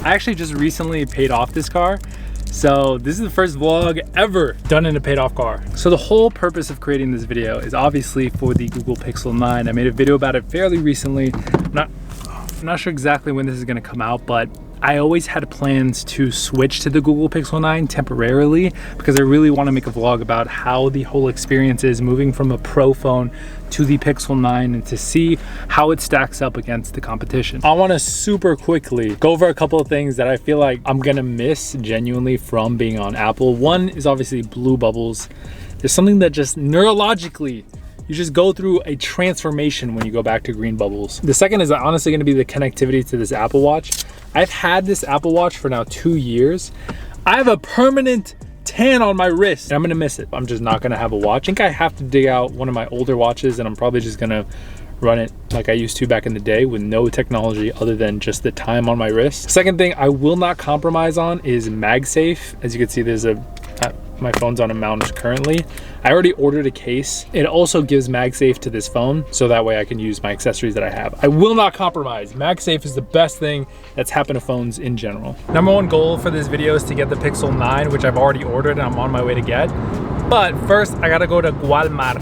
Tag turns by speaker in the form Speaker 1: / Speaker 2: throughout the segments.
Speaker 1: I actually just recently paid off this car. So this is the first vlog ever done in a paid off car. So the whole purpose of creating this video is obviously for the Google Pixel 9. I made a video about it fairly recently. I'm not sure exactly when this is gonna come out, but I always had plans to switch to the Google Pixel 9 temporarily because I really want to make a vlog about how the whole experience is moving from a Pro phone to the Pixel 9 and to see how it stacks up against the competition. I want to super quickly go over a couple of things that I feel like I'm gonna miss genuinely from being on Apple. One is obviously blue bubbles. There's something that just neurologically, you just go through a transformation when you go back to green bubbles. The second is honestly gonna be the connectivity to this Apple Watch. I've had this Apple Watch for now 2 years. I have a permanent tan on my wrist and I'm gonna miss it. I'm just not gonna have a watch. I think I have to dig out one of my older watches and I'm probably just gonna run it like I used to back in the day with no technology other than just the time on my wrist. Second thing I will not compromise on is MagSafe. As you can see, there's my phone's on a mount currently. I already ordered a case. It also gives MagSafe to this phone, so that way I can use my accessories that I have. I will not compromise. MagSafe is the best thing that's happened to phones in general. Number one goal for this video is to get the Pixel 9, which I've already ordered and I'm on my way to get. But first, I gotta go to Walmart.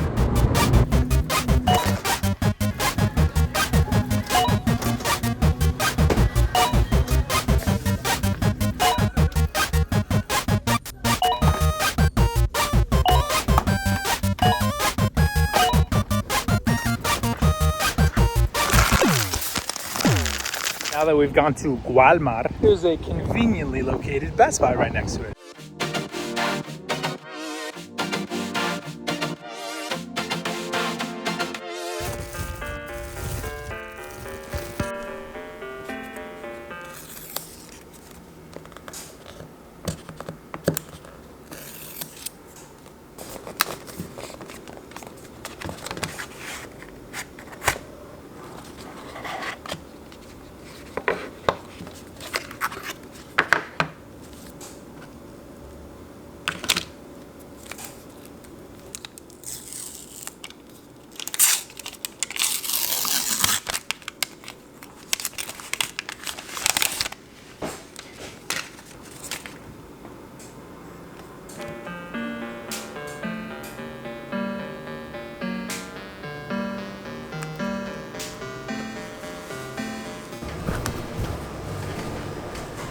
Speaker 1: Now that we've gone to Walmart, there's a conveniently located Best Buy right next to it.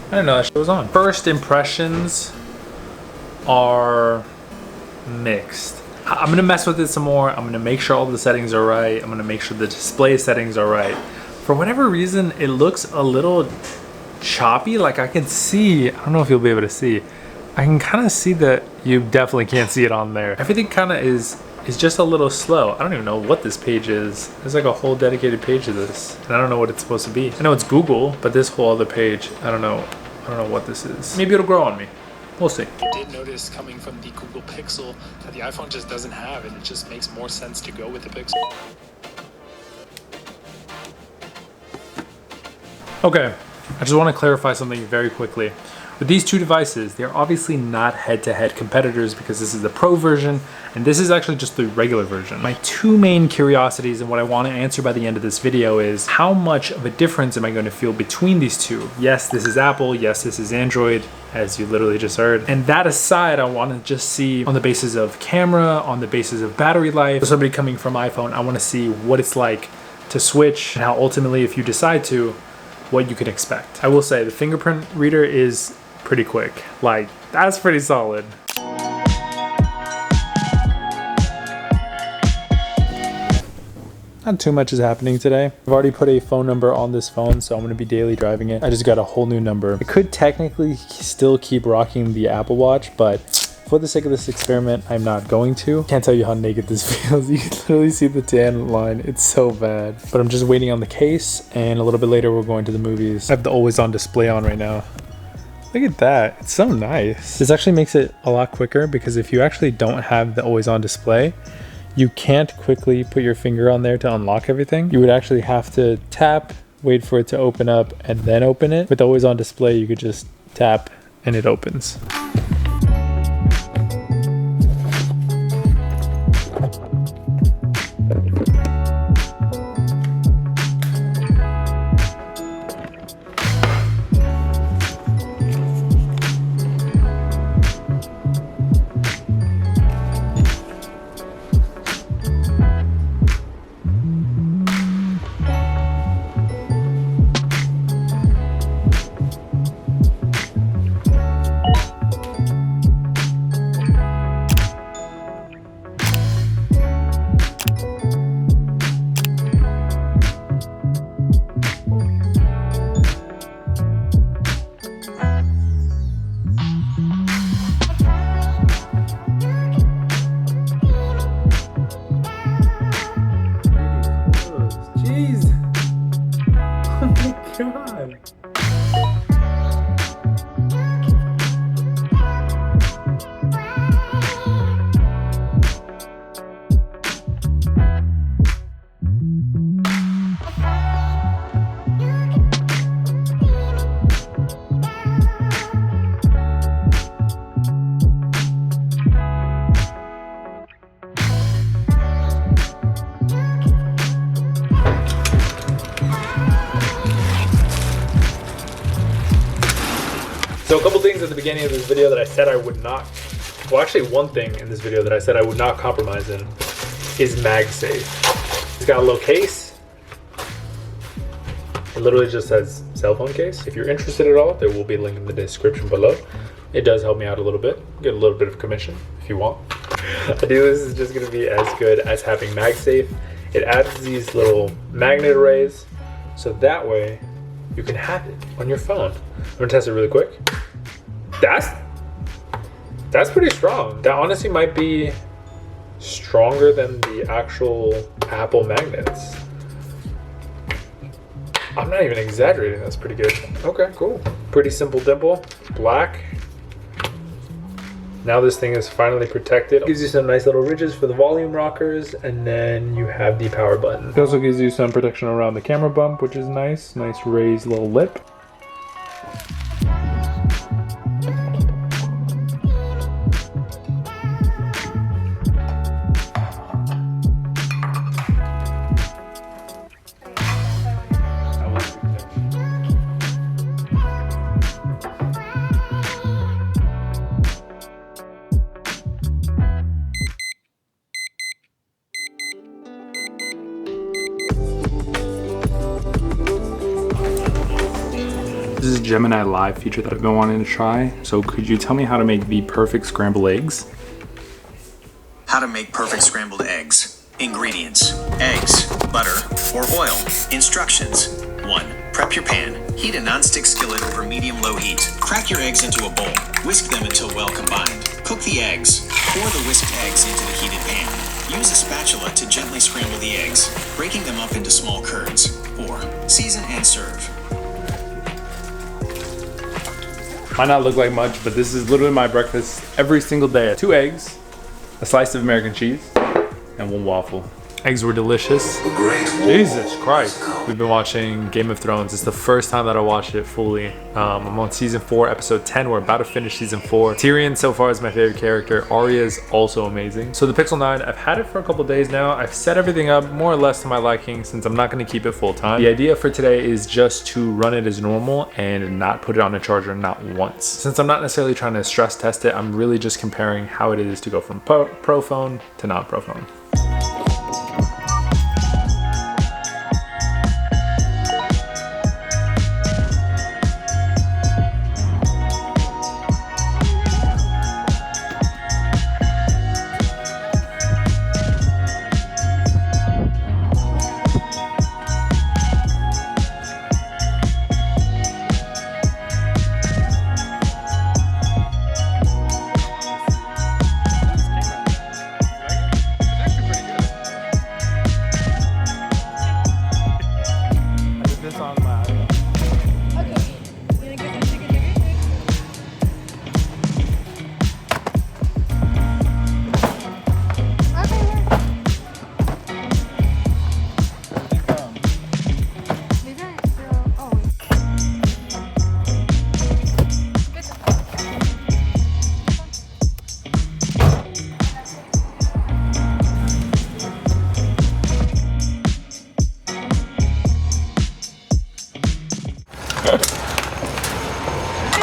Speaker 1: I didn't know that shit was on. First impressions are mixed. I'm gonna mess with it some more. I'm gonna make sure all the settings are right. I'm gonna make sure the display settings are right. For whatever reason, it looks a little choppy. Like I can see, I don't know if you'll be able to see. I can kind of see that you definitely can't see it on there. Everything kind of is just a little slow. I don't even know what this page is. There's like a whole dedicated page to this. And I don't know what it's supposed to be. I know it's Google, but this whole other page, I don't know what this is. Maybe it'll grow on me. We'll see. I did notice coming from the Google Pixel that the iPhone just doesn't have, and it just makes more sense to go with the Pixel. Okay, I just want to clarify something very quickly. With these two devices, they're obviously not head-to-head competitors because this is the Pro version and this is actually just the regular version. My two main curiosities and what I want to answer by the end of this video is how much of a difference am I going to feel between these two? Yes, this is Apple. Yes, this is Android, as you literally just heard. And that aside, I want to just see on the basis of camera, on the basis of battery life. For somebody coming from iPhone, I want to see what it's like to switch and how ultimately, if you decide to, what you can expect. I will say the fingerprint reader is pretty quick. Like, that's pretty solid. Not too much is happening today. I've already put a phone number on this phone, so I'm gonna be daily driving it. I just got a whole new number. I could technically still keep rocking the Apple Watch, but for the sake of this experiment, I'm not going to. Can't tell you how naked this feels. You can literally see the tan line. It's so bad. But I'm just waiting on the case, and a little bit later, we're going to the movies. I have the always on display on right now. Look at that, it's so nice. This actually makes it a lot quicker because if you actually don't have the always on display, you can't quickly put your finger on there to unlock everything. You would actually have to tap, wait for it to open up, and then open it. With always on display, you could just tap and it opens. So a couple things at the beginning of this video that I said I would not, well actually one thing in this video that I said I would not compromise in is MagSafe. It's got a little case. It literally just says cell phone case. If you're interested at all, there will be a link in the description below. It does help me out a little bit. Get a little bit of commission if you want. I do this is just gonna be as good as having MagSafe. It adds these little magnet arrays, so that way you can have it on your phone. I'm gonna test it really quick. That's pretty strong. That honestly might be stronger than the actual Apple magnets. I'm not even exaggerating, that's pretty good. Okay, cool. Pretty simple dimple, black. Now this thing is finally protected. It gives you some nice little ridges for the volume rockers, and then you have the power button. It also gives you some protection around the camera bump, which is nice. Nice raised little lip. This is Gemini Live feature that I've been wanting to try. So could you tell me how to make the perfect scrambled eggs?
Speaker 2: How to make perfect scrambled eggs. Ingredients: eggs, butter, or oil. Instructions: 1. Prep your pan. Heat a non-stick skillet over medium-low heat. Crack your eggs into a bowl. Whisk them until well combined. Cook the eggs. Pour the whisked eggs into the heated pan. Use a spatula to gently scramble the eggs, breaking them up into small curds. 4. Season and serve.
Speaker 1: Might not look like much, but this is literally my breakfast every single day. 2 eggs, a slice of American cheese, and 1 waffle. Eggs were delicious. Jesus Christ. We've been watching Game of Thrones. It's the first time that I watched it fully. I'm on season 4, episode 10. We're about to finish season 4. Tyrion so far is my favorite character. Arya is also amazing. So the Pixel 9, I've had it for a couple days now. I've set everything up more or less to my liking since I'm not gonna keep it full time. The idea for today is just to run it as normal and not put it on a charger not once. Since I'm not necessarily trying to stress test it, I'm really just comparing how it is to go from pro phone to non-pro phone.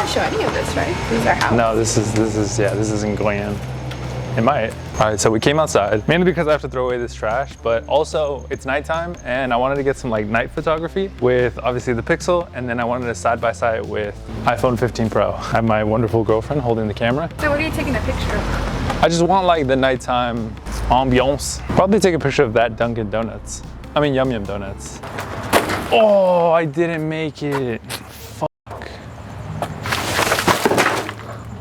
Speaker 3: Show any of this, right? This is our house.
Speaker 1: No, this isn't going in. It might. All right, so we came outside, mainly because I have to throw away this trash, but also it's nighttime and I wanted to get some like night photography with obviously the Pixel, and then I wanted to side by side with iPhone 15 Pro. I have my wonderful girlfriend holding the camera.
Speaker 3: So what are you taking a picture of?
Speaker 1: I just want like the nighttime ambiance. Probably take a picture of that Dunkin' Donuts. I mean Yum Yum Donuts. Oh, I didn't make it.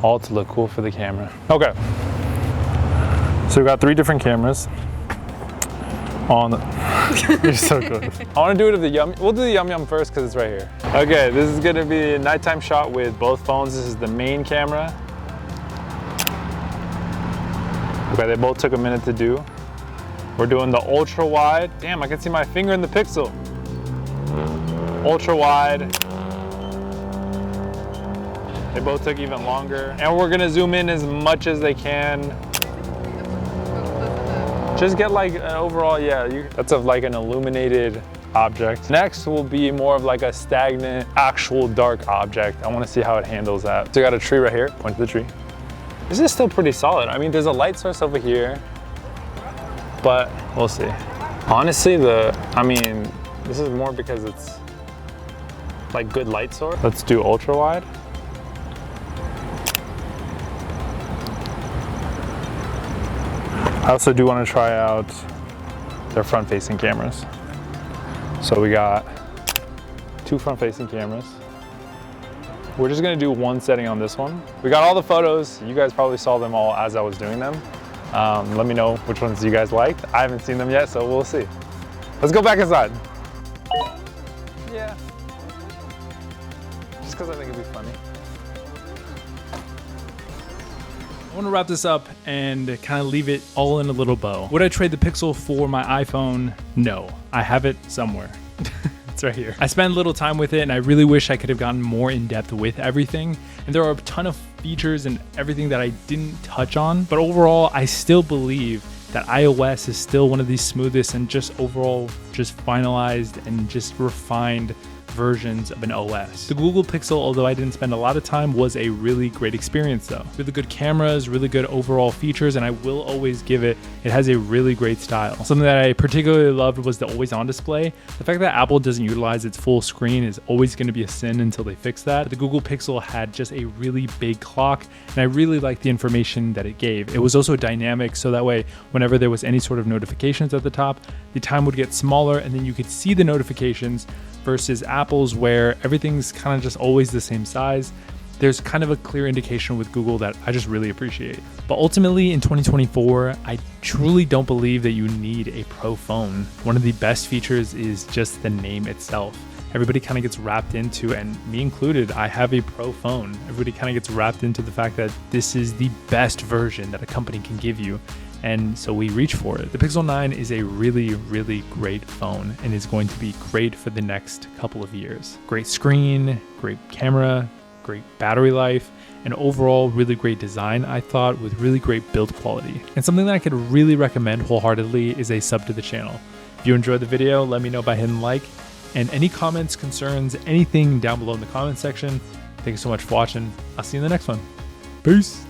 Speaker 1: All to look cool for the camera. Okay. So we got 3 different cameras on the, you're so good. I want to do it of the Yum, we'll do the Yum Yum first because it's right here. Okay, this is gonna be a nighttime shot with both phones. This is the main camera. Okay, they both took a minute to do. We're doing the ultra wide. Damn, I can see my finger in the Pixel. Ultra wide. They both took even longer. And we're gonna zoom in as much as they can. Just get like an overall, yeah, that's of like an illuminated object. Next will be more of like a stagnant, actual dark object. I want to see how it handles that. So I got a tree right here, point to the tree. This is still pretty solid. I mean, there's a light source over here, but we'll see. Honestly, this is more because it's like good light source. Let's do ultra wide. I also do want to try out their front-facing cameras. So we got 2 front-facing cameras. We're just gonna do one setting on this one. We got all the photos. You guys probably saw them all as I was doing them. Let me know which ones you guys liked. I haven't seen them yet, so we'll see. Let's go back inside. Yeah. Just because I think it'd be funny. I want to wrap this up and kind of leave it all in a little bow. Would I trade the Pixel for my iPhone? No, I have it somewhere. It's right here. I spent a little time with it and I really wish I could have gotten more in depth with everything. And there are a ton of features and everything that I didn't touch on, but overall, I still believe that iOS is still one of the smoothest and just overall just finalized and just refined versions of an OS. The Google Pixel, although I didn't spend a lot of time, was a really great experience though. Really good cameras, really good overall features, and I will always give it has a really great style. Something that I particularly loved was the always on display. The fact that Apple doesn't utilize its full screen is always going to be a sin until they fix that. But the Google Pixel had just a really big clock, and I really liked the information that it gave. It was also dynamic, so that way whenever there was any sort of notifications at the top, the time would get smaller and then you could see the notifications, versus Apple's where everything's kind of just always the same size. There's kind of a clear indication with Google that I just really appreciate. But ultimately in 2024, I truly don't believe that you need a Pro phone. One of the best features is just the name itself. Everybody kind of gets wrapped into, and me included, I have a Pro phone. Everybody kind of gets wrapped into the fact that this is the best version that a company can give you. And so we reach for it. The Pixel 9 is a really, really great phone and is going to be great for the next couple of years. Great screen, great camera, great battery life, and overall really great design, I thought, with really great build quality. And something that I could really recommend wholeheartedly is a sub to the channel. If you enjoyed the video, let me know by hitting like, and any comments, concerns, anything down below in the comment section. Thank you so much for watching. I'll see you in the next one. Peace.